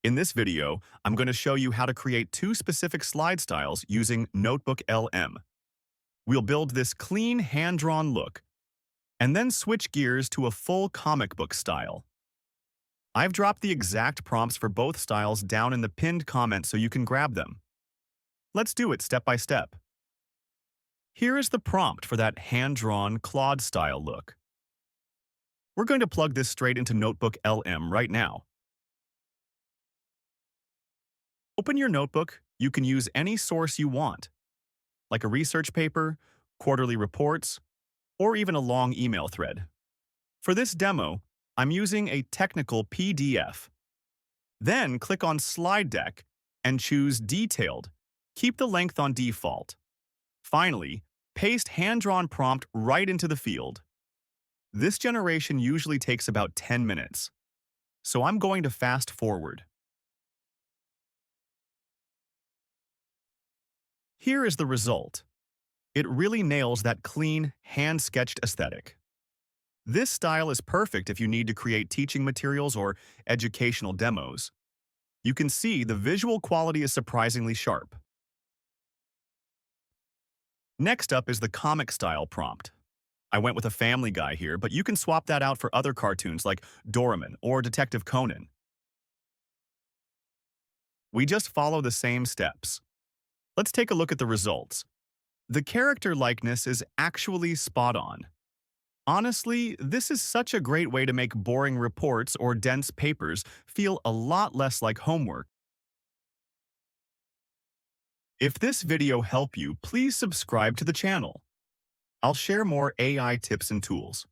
In this video, I'm going to show you how to create two specific slide styles using NotebookLM. We'll build this clean, hand-drawn look, and then switch gears to a full comic book style. I've dropped the exact prompts for both styles down in the pinned comment so you can grab them. Let's do it step by step. Here is the prompt for that hand-drawn, Claude-style look. We're going to plug this straight into NotebookLM right now. Open your notebook. You can use any source you want, like a research paper, quarterly reports, or even a long email thread. For this demo, I'm using a technical PDF. Then click on Slide Deck and choose Detailed. Keep the length on default. Finally, paste hand-drawn prompt right into the field. This generation usually takes about 10 minutes, so I'm going to fast forward. Here is the result. It really nails that clean, hand-sketched aesthetic. This style is perfect if you need to create teaching materials or educational demos. You can see the visual quality is surprisingly sharp. Next up is the comic style prompt. I went with a Family Guy here, but you can swap that out for other cartoons like Doraemon or Detective Conan. We just follow the same steps. Let's take a look at the results. The character likeness is actually spot on. Honestly, this is such a great way to make boring reports or dense papers feel a lot less like homework. If this video helped you, please subscribe to the channel. I'll share more AI tips and tools.